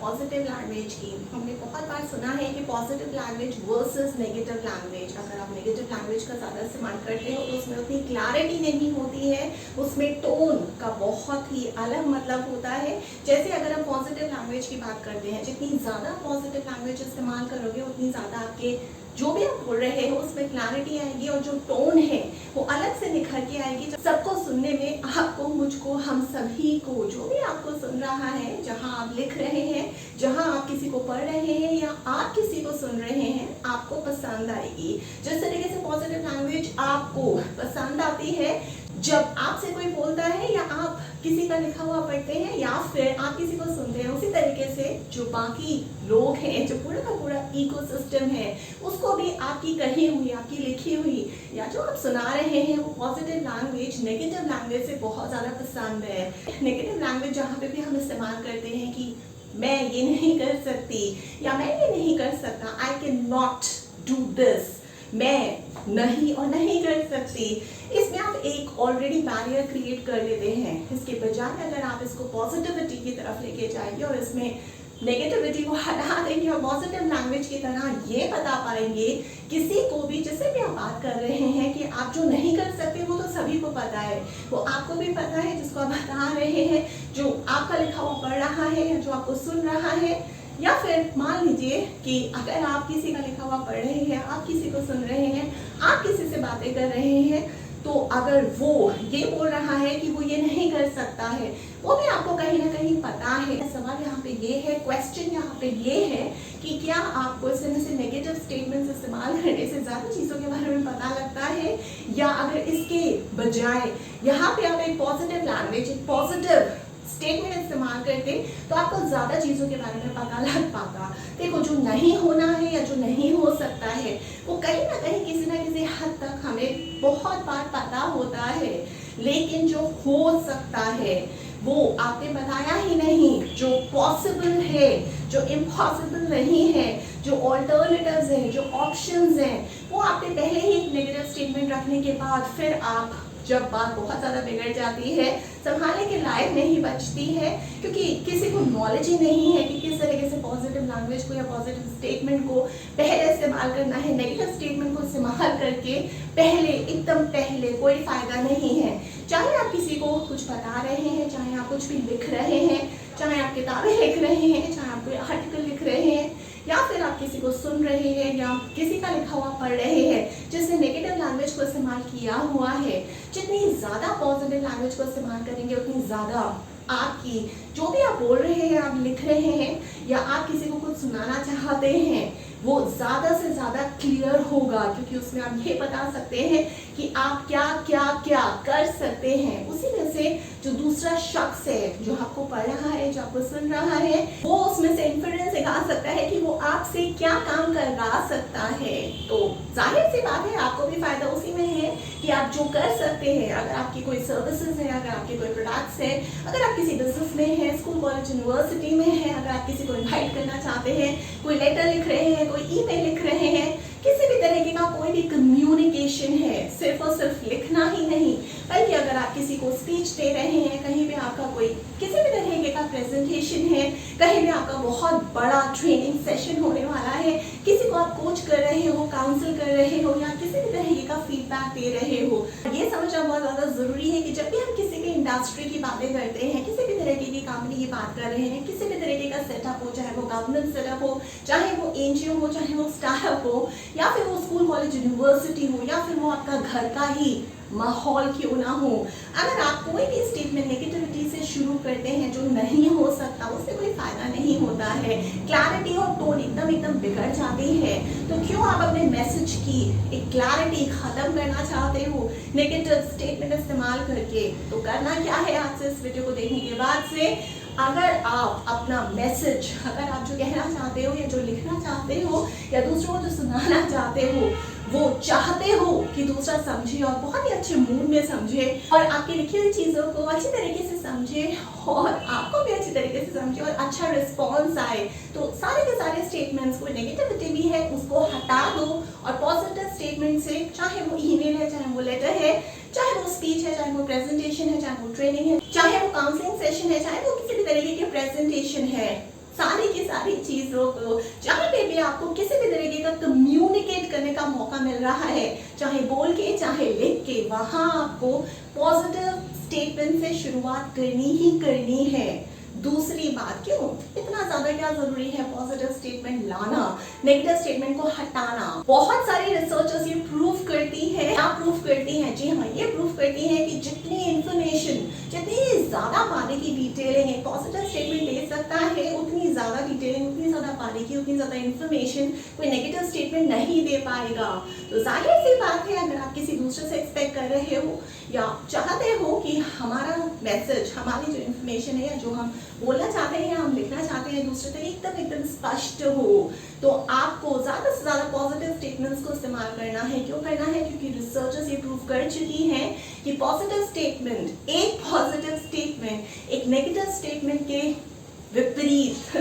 Positive language की। हमने बहुत बार सुना है कि positive language versus negative language. अगर आप नेगेटिव लैंग्वेज का ज़्यादा इस्तेमाल करते हो तो उसमें उतनी क्लैरिटी नहीं होती है, उसमें टोन का बहुत ही अलग मतलब होता है। जैसे अगर आप पॉजिटिव लैंग्वेज की बात करते हैं, जितनी ज़्यादा पॉजिटिव लैंग्वेज इस्तेमाल करोगे उतनी ज़्यादा आपके जो भी आप बोल रहे हो उसमें क्लैरिटी आएगी और जो टोन है वो अलग से निखर के आएगी। सबको सुनने में, आपको, मुझको, हम सभी को, जो भी आपको सुन रहा है, जहां आप लिख रहे हैं, जहां आप किसी को पढ़ रहे हैं या आप किसी को सुन रहे हैं, आपको पसंद आएगी। जिस तरीके से पॉजिटिव लैंग्वेज आपको पसंद आती है जब आपसे कोई बोलता है या आप किसी का लिखा हुआ पढ़ते हैं या फिर आप किसी को सुनते हैं, उसी तरीके से जो बाकी लोग हैं, जो पूरा का पूरा इकोसिस्टम है, उसको भी आपकी कही हुई, आपकी लिखी हुई या जो आप सुना रहे हैं वो पॉजिटिव लैंग्वेज नेगेटिव लैंग्वेज से बहुत ज़्यादा पसंद है। नेगेटिव लैंग्वेज जहाँ पे भी हम इस्तेमाल करते हैं कि मैं ये नहीं कर सकती या मैं ये नहीं कर सकता, I can not do this, मैं नहीं और नहीं कर सकती, इसमें आप एक ऑलरेडी बैरियर क्रिएट कर लेते हैं। इसके बजाय अगर आप इसको पॉजिटिविटी की तरफ लेके जाएंगे और इसमें नेगेटिविटी को हटा देंगे और पॉजिटिव लैंग्वेज की तरह ये बता पाएंगे किसी को भी, जिससे भी आप बात कर रहे हैं, कि आप जो नहीं कर सकते वो तो सभी को पता है, वो आपको भी पता है जिसको आप बता रहे हैं, जो आपका लिखा हुआ पढ़ रहा है या जो आपको सुन रहा है। या फिर मान लीजिए कि अगर आप किसी का लिखा हुआ पढ़ रहे हैं, आप किसी को सुन रहे हैं, आप किसी से बातें कर रहे हैं, तो अगर वो ये बोल रहा है कि वो ये नहीं कर सकता है, वो भी आपको कहीं ना कहीं पता है। सवाल यहाँ पे ये है, क्वेश्चन यहाँ पे ये है कि क्या आपको इस तरह से नेगेटिव स्टेटमेंट्स इस्तेमाल करने से ज़्यादा चीज़ों के बारे में पता लगता है, या अगर इसके बजाय यहाँ पे आप एक पॉजिटिव लैंग्वेज, एक पॉजिटिव स्टेटमेंट इस्तेमाल करते तो आपको ज़्यादा चीज़ों के बारे में पता लग पाता। देखो, जो नहीं होना है या जो नहीं हो सकता है वो कहीं ना कहीं किसी ना किसी हद तक हमें बहुत बार पता होता है, लेकिन जो हो सकता है वो आपने बताया ही नहीं। जो पॉसिबल है, जो इम्पॉसिबल नहीं है, जो ऑल्टरनेटिव्स हैं, जो ऑप्शंस हैं, वो आपने पहले ही एक नेगेटिव स्टेटमेंट रखने के बाद फिर आप जब बात बहुत ज़्यादा बिगड़ जाती है, संभालने के लायक नहीं बचती है, क्योंकि किसी को नॉलेज ही नहीं है कि किस तरीके से पॉजिटिव लैंग्वेज को या पॉजिटिव स्टेटमेंट को पहले इस्तेमाल करना है। नेगेटिव स्टेटमेंट को इस्तेमाल करके पहले, एकदम पहले कोई फ़ायदा नहीं है। चाहे आप किसी को कुछ बता रहे हैं, चाहे आप कुछ भी लिख रहे हैं, चाहे आप किताबें लिख रहे हैं, चाहे आप कोई आर्टिकल लिख रहे हैं, या फिर आप किसी को सुन रहे हैं या किसी का लिखा हुआ पढ़ रहे हैं जिसने नेगेटिव लैंग्वेज को इस्तेमाल किया हुआ है, जितनी ज़्यादा पॉजिटिव लैंग्वेज को इस्तेमाल करेंगे उतनी ज़्यादा आपकी जो भी आप बोल रहे हैं, आप लिख रहे हैं या आप किसी को कुछ सुनाना चाहते हैं, वो ज़्यादा से ज़्यादा क्लियर होगा, क्योंकि उसमें आप ये बता सकते हैं कि आप क्या क्या क्या कर सकते हैं। उसी में से जो दूसरा शख्स है, जो आपको पढ़ रहा है, जो आपको सुन रहा है, वो उसमें से इन्फ्लुएंस दिखा सकता है कि वो आपसे क्या काम करवा सकता है। तो जाहिर सी बात है, आपको भी फायदा उसी में है कि आप जो कर सकते हैं, अगर आपकी कोई सर्विसेज है, अगर आपके कोई प्रोडक्ट्स हैं, अगर आप किसी बिजनेस में हैं, स्कूल कॉलेज यूनिवर्सिटी में हैं, अगर आप किसी को इन्वाइट करना चाहते हैं, कोई लेटर लिख रहे हैं, कोई ईमेल लिख रहे हैं, किसी भी तरीके का कोई भी कम्युनिकेशन है, सिर्फ और सिर्फ लिखना ही नहीं, बल्कि अगर आप किसी को स्पीच दे रहे हैं, कहीं पे आपका कोई किसी भी तरीके का प्रेजेंटेशन है, कहीं पे आपका बहुत बड़ा ट्रेनिंग सेशन होने वाला है, किसी को आप कोच कर रहे हो, काउंसिल कर रहे हो, या किसी भी तरीके का फीडबैक दे रहे हो, ये समझना बहुत ज़्यादा ज़रूरी है कि जब भी हम किसी भी इंडस्ट्री की बातें करते हैं, किसी भी तरीके की कंपनी की बात कर रहे हैं, किसी भी तरीके का सेटअप हो, चाहे वो गवर्नेंस सेटअप हो, चाहे वो एनजीओ हो, चाहे वो स्टार्टअप हो, या फिर वो स्कूल कॉलेज यूनिवर्सिटी हो, या फिर वो आपका घर का ही माहौल क्यों ना हो, अगर आप कोई भी स्टेटमेंट नेगेटिविटी से शुरू करते हैं जो नहीं हो सकता, उससे कोई फायदा नहीं होता है। क्लैरिटी और टोन एकदम बिगड़ जाती है। तो क्यों आप अपने मैसेज की एक क्लैरिटी खत्म करना चाहते हो नेगेटिव स्टेटमेंट इस्तेमाल करके? तो करना क्या है, आज से इस वीडियो को देखने के बाद से अगर आप अपना मैसेज, अगर आप जो कहना चाहते हो या जो लिखना चाहते हो या दूसरों को जो सुनाना चाहते हो, वो चाहते हो कि दूसरा समझे और बहुत ही अच्छे मूड में समझे और आपकी लिखी हुई चीज़ों को अच्छी तरीके से समझे और आपको भी अच्छी तरीके से समझे और अच्छा रिस्पॉन्स आए, तो सारे के सारे स्टेटमेंट्स, कोई नेगेटिविटी भी है उसको हटा दो और पॉजिटिव स्टेटमेंट से, चाहे वो ईमेल है, चाहे वो लेटर है, चाहे वो स्पीच है, चाहे वो प्रेजेंटेशन है, चाहे वो ट्रेनिंग है, चाहे वो काउंसलिंग सेशन है, चाहे वो किसी भी तरीके की प्रेजेंटेशन है, सारी की सारी चीजों को, जहाँ पे भी आपको किसी भी तरीके का कम्युनिकेट करने का मौका मिल रहा है, चाहे बोल के चाहे लिख के, वहां आपको पॉजिटिव स्टेटमेंट से शुरुआत करनी ही करनी है। दूसरी बात, क्यों इतना ज्यादा क्या जरूरी है पॉजिटिव स्टेटमेंट लाना, नेगेटिव स्टेटमेंट को हटाना? बहुत सारी रिसर्चर्स ये प्रूव करती है, क्या प्रूव करती है? जी हाँ, ये प्रूव करती है कि जितनी इंफॉर्मेशन, जितनी ज्यादा बारे की डिटेलिंग एक पॉजिटिव स्टेटमेंट दे सकता है, उतनी ज्यादा डिटेलिंग, उतनी ज्यादा बारे की, उतनी ज्यादा इंफॉर्मेशन कोई नेगेटिव स्टेटमेंट नहीं दे पाएगा। तो जाहिर सी बात है, अगर आप किसी दूसरे से एक्सपेक्ट कर रहे हो या चाहते हो कि हमारा मैसेज, हमारी जो इंफॉर्मेशन है या जो हम बोलना चाहते हैं या हम लिखना चाहते हैं दूसरे तक एकदम स्पष्ट हो, तो आपको ज्यादा से ज्यादा पॉजिटिव स्टेटमेंट्स को इस्तेमाल करना है। क्यों करना है? क्योंकि रिसर्चर्स ये प्रूव कर चुकी हैं कि पॉजिटिव स्टेटमेंट, एक पॉजिटिव स्टेटमेंट एक नेगेटिव स्टेटमेंट के विपरीत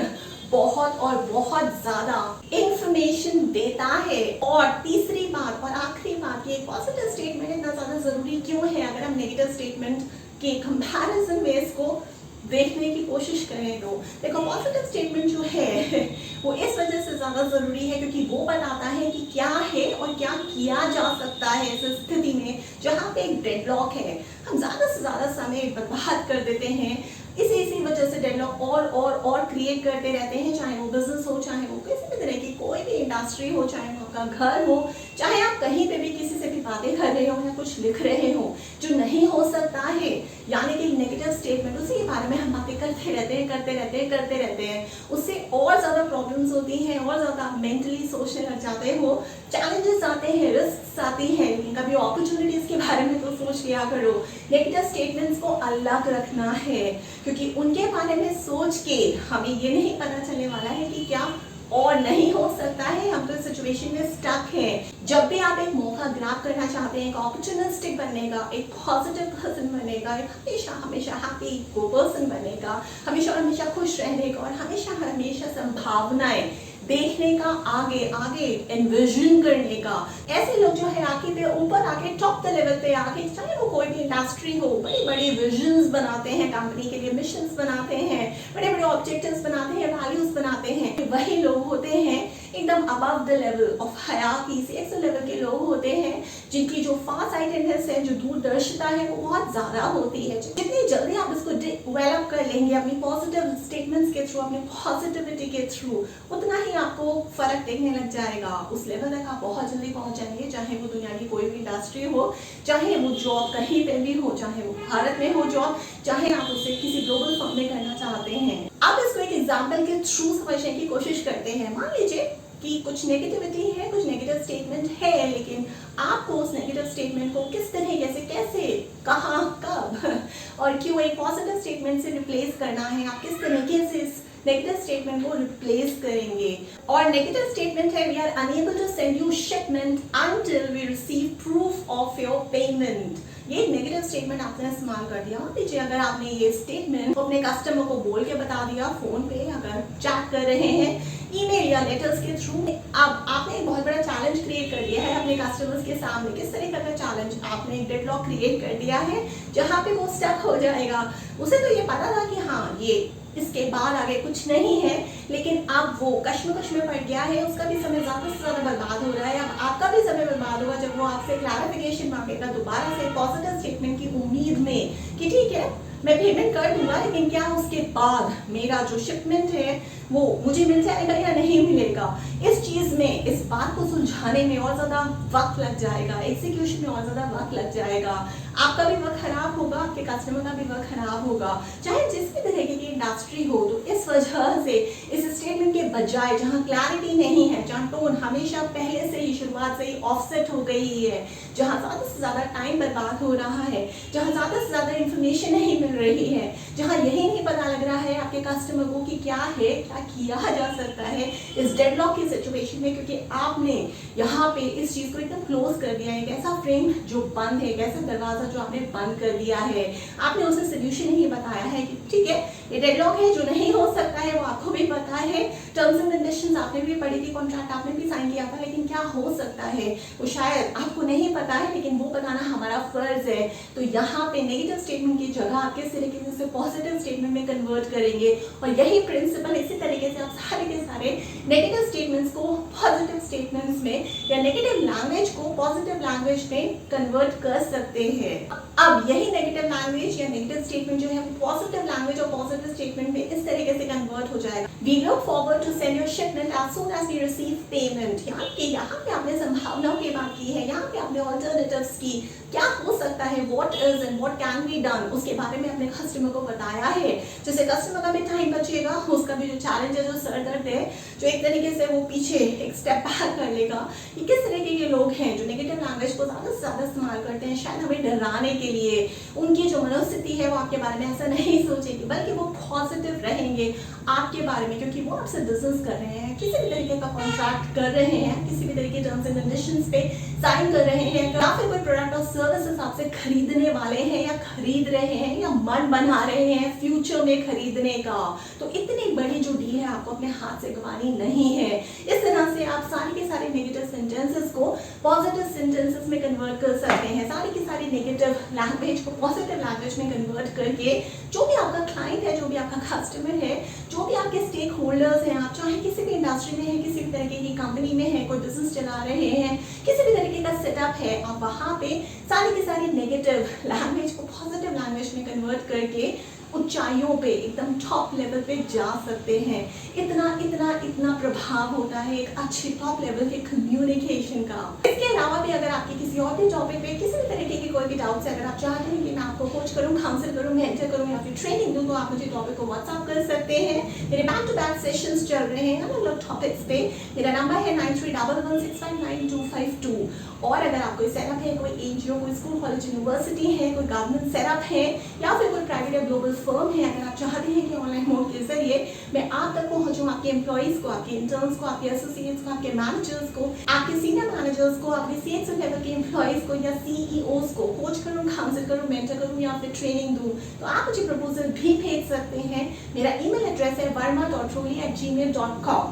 बहुत और बहुत ज्यादा इंफॉर्मेशन देता है। और तीसरी बात और आखिरी बात, ये पॉजिटिव स्टेटमेंट इतना ज्यादा जरूरी क्यों है? अगर हम नेगेटिव स्टेटमेंट के कंपैरिजन में इसको देखने की कोशिश करें तो देखो, पॉजिटिव स्टेटमेंट जो है वो इस वजह से ज्यादा जरूरी है क्योंकि वो बताता है कि क्या है और क्या किया जा सकता है इस स्थिति में जहाँ पे एक डेडलॉक है। हम ज्यादा से ज्यादा समय बर्बाद कर देते हैं, इसी वजह से डेडलॉक और क्रिएट करते रहते हैं, चाहे वो बिजनेस हो, चाहे वो किसी भी तरह की कोई भी इंडस्ट्री हो, चाहे वो आपका घर हो, चाहे आप कहीं पे भी किसी से भी बातें कर रहे हो या कुछ लिख रहे हो जो नहीं हो सकता है, यानी कि नेगेटिव स्टेटमेंट, उसी के बारे में हम बातें करते रहते हैं, उससे और ज्यादा प्रॉब्लम्स होती हैं, और ज्यादा मेंटली सोचने लग जाते हो, चैलेंजेस आते हैं, रिस्क आती हैं, लेकिन कभी अपॉर्चुनिटीज के बारे में तो सोच लिया करो। नेगेटिव स्टेटमेंट्स को अलग रखना है क्योंकि उनके बारे में सोच के हमें ये नहीं पता चलने वाला है कि क्या और नहीं हो सकता है, हम तो इस सिचुएशन में स्टक हैं। जब भी आप एक मौका ग्रैब करना चाहते हैं, एक अपॉर्चुनिस्टिक बनेगा, एक पॉजिटिव पर्सन बनेगा, एक हमेशा हैप्पी पर्सन बनेगा, हमेशा खुश रहने का और हमेशा संभावनाएं देखने का, आगे एनविजन करने का, ऐसे लोग जो है आगे पे ऊपर आके टॉप द लेवल पे आके, चाहे वो कोई भी इंडस्ट्री हो, बड़ी बड़ी विजन्स बनाते हैं, कंपनी के लिए मिशंस बनाते हैं, बड़े बड़े ऑब्जेक्टिव्स बनाते हैं, वैल्यूज बनाते हैं, वही लोग होते हैं एकदम above the level of hierarchy से, ऐसे लेवल के लोग होते हैं जिनकी जो फार साइटेडनेस है, जो दूरदर्शिता है, वो बहुत ज्यादा होती है। जितनी जल्दी आप इसको डेवलप कर लेंगे अपनी पॉजिटिव स्टेटमेंट्स के थ्रू, अपनी पॉजिटिविटी के थ्रू, उतना ही आपको फर्क देखने लग जाएगा। उस लेवल तक आप बहुत जल्दी पहुंच जाएंगे, चाहे वो दुनिया की कोई भी इंडस्ट्री हो, चाहे वो जॉब कहीं पे भी हो, चाहे वो भारत में हो जॉब, चाहे आप उसे किसी ग्लोबल फर्म में करना चाहते हैं। अब इसको एक एग्जाम्पल के थ्रू समझने की कोशिश करते हैं। मान लीजिए कि कुछ नेगेटिविटी है, कुछ नेगेटिव स्टेटमेंट है, लेकिन आपको उस नेगेटिव स्टेटमेंट को किस तरह कैसे कहाँ कब और क्यों एक पॉजिटिव स्टेटमेंट से रिप्लेस करना है, आप किस तरीके से इस नेगेटिव स्टेटमेंट को रिप्लेस करेंगे। और नेगेटिव स्टेटमेंट है, we are unable to send you shipment until we receive proof of your payment. ये नेगेटिव स्टेटमेंट आपने इस्तेमाल कर दिया। लीजिए अगर आपने ये स्टेटमेंट अपने कस्टमर को बोल के बता दिया, फोन पे अगर चैट कर रहे हैं, ईमेल या लेटर्स के थ्रू, अब आपने एक बहुत बड़ा चैलेंज क्रिएट कर दिया है अपने कस्टमर्स के सामने। किस तरह का चैलेंज? आपने एक डेडलॉक क्रिएट कर दिया है जहाँ पे वो स्टक हो जाएगा। उसे तो ये पता था कि हाँ ये इसके बाद आगे कुछ नहीं है, लेकिन अब वो कश्मकश में पड़ गया है, उसका भी समय ज्यादा से ज्यादा बर्बाद हो रहा है। अब आपका भी समय बर्बाद होगा जब वो आपसे क्लैरिफिकेशन मांगेगा दोबारा से पॉजिटिव स्टेटमेंट की उम्मीद में कि ठीक है मैं पेमेंट कर दूंगा, लेकिन क्या उसके बाद मेरा जो शिपमेंट है वो मुझे मिल जाएगा या नहीं मिलेगा। इस चीज में, इस बात को सुलझाने में और ज्यादा वक्त लग जाएगा, एग्जीक्यूशन में और ज्यादा वक्त लग जाएगा। आपका भी वक्त खराब होगा, आपके कस्टमर का भी वक्त खराब होगा, चाहे जिस भी तरह की इंडस्ट्री हो। तो इस वजह से इस स्टेटमेंट के बजाय जहाँ क्लैरिटी नहीं है, जहाँ टोन हमेशा पहले से ही शुरुआत से ही ऑफसेट हो गई है, जहाँ ज्यादा से ज्यादा टाइम बर्बाद हो रहा है, जहाँ ज्यादा से ज्यादा इंफॉर्मेशन नहीं मिल रही है, जहाँ यही नहीं पता लग रहा है आपके कस्टमर को कि क्या है, क्या किया जा सकता है इस डेडलॉक की सिचुएशन में, क्योंकि आपने यहाँ पे इस चीज को एकदम क्लोज कर दिया है, एक ऐसा फ्रेम जो बंद है, एक ऐसा दरवाजा जो आपने बंद कर दिया है। आपने उसे सोल्यूशन ही बताया है कि ठीक है ये डेडलॉक है जो नहीं हो सकता है, वो आपको भी पता है, टर्म्स एंड कंडीशंस आपने भी पढ़ी थी, कॉन्ट्रैक्ट आपने भी साइन किया था, लेकिन क्या हो सकता है वो शायद आपको नहीं पता है, लेकिन वो बताना हमारा फर्ज है। तो यहाँ पे नेगेटिव स्टेटमेंट की जगह आप किस तरीके से पॉजिटिव स्टेटमेंट में कन्वर्ट करेंगे, और यही प्रिंसिपल इसी तरीके से आप सारे के सारे नेगेटिव स्टेटमेंट्स को पॉजिटिव स्टेटमेंट्स में या नेगेटिव लैंग्वेज को पॉजिटिव लैंग्वेज में कन्वर्ट कर सकते हैं। अब यही नेगेटिव लैंग्वेज या नेगेटिव स्टेटमेंट जो है वो पॉजिटिव लैंग्वेज और पॉजिटिव स्टेटमेंट में इस तरीके से कन्वर्ट हो जाएगा। We look forward to send your shipment as soon as we receive payment। यहाँ पे आपने संभावनाओं की बात की है, यहाँ पे आपने ऑल्टरनेटिव्स की, क्या हो सकता है, what is and what can be done, उसके बारे में अपने कस्टमर को बताया है, जिससे कस्टमर का भी टाइम बचेगा, उसका भी जो चैलेंज है, जो सर दर्द है, जो एक तरीके से वो पीछे एक स्टेप बैक कर लेगा। ये किस तरीके के लोग हैं जो नेगेटिव लैंग्वेज को ज्यादा से ज्यादा इस्तेमाल करते हैं, शायद हमें डराने के लिए। उनकी जो मनोस्थिति है वो आपके बारे में ऐसा नहीं सोचेगी, बल्कि वो पॉजिटिव रहेंगे आपके बारे में, क्योंकि वो आपसे बिजनेस कर रहे हैं, किसी भी तरीके का कॉन्ट्रैक्ट कर रहे हैं, किसी भी तरीके टर्म्स एंड कंडीशंस पे साइन कर रहे हैं, या फिर कोई प्रोडक्ट और सर्विसेज आपसे खरीदने वाले हैं या खरीद रहे हैं या मन बना रहे हैं फ्यूचर में खरीदने का। तो इतनी बड़ी जो डील है आपको अपने हाथ से गंवानी नहीं है। इस तरह से आप सारे के सारे नेगेटिव सेंटेंसेस को पॉजिटिव सेंटेंसेस में कन्वर्ट कर सकते हैं, सारी की सारी नेगेटिव लैंग्वेज को पॉजिटिव लैंग्वेज में कन्वर्ट करके जो भी आपका क्लाइंट है, जो भी आपका कस्टमर है, जो भी आपके स्टेक होल्डर्स हैं, आप चाहे किसी भी इंडस्ट्री में है, किसी भी तरीके की कंपनी में है, कोई बिजनेस चला रहे हैं, किसी भी तरीके का सेटअप है, आप वहाँ पे सारी की सारी नेगेटिव लैंग्वेज को पॉजिटिव लैंग्वेज में कन्वर्ट करके ऊंचाइयों पे एकदम टॉप लेवल पे जा सकते हैं। इतना इतना इतना प्रभाव होता है एक अच्छी टॉप लेवल के कम्युनिकेशन का। इसके अलावा भी अगर आपके किसी और भी टॉपिक पे किसी भी तरीके की कोई भी डाउट्स है, अगर आप चाहते हैं कि मैं आपको कोच करूं, काउंसिल करूं, मेंटर करूं या फिर ट्रेनिंग दूं, तो आप मुझे टॉपिक को व्हाट्सएप कर सकते हैं। मेरे बैक टू बैक सेशंस चल रहे हैं अलग अलग टॉपिक्स पे। मेरा नंबर है 9311659252। और अगर आप कोई सेटअप है, कोई एनजीओ, कोई स्कूल, कॉलेज, यूनिवर्सिटी है, कोई गवर्नमेंट सेटअप है, या फिर कोई प्राइवेट या ग्लोबल फर्म है, अगर आप चाहते हैं कि ऑनलाइन मोड के जरिए मैं आप तक पहुंचूं, आपके एम्प्लॉइज को, आपके इंटर्न्स को, आपके एसोसिएट्स को, आपके मैनेजर्स को, आपके सीनियर मैनेजर्स को, आपके सीएक्स लेवल के एम्प्लॉइज को या सीईओज को कोच करूं, काउंसिल करूं, मेंटर करूं या फिर ट्रेनिंग दूं, तो आप मुझे प्रपोजल भी भेज सकते हैं। मेरा ईमेल एड्रेस है verma.roli@gmail.com।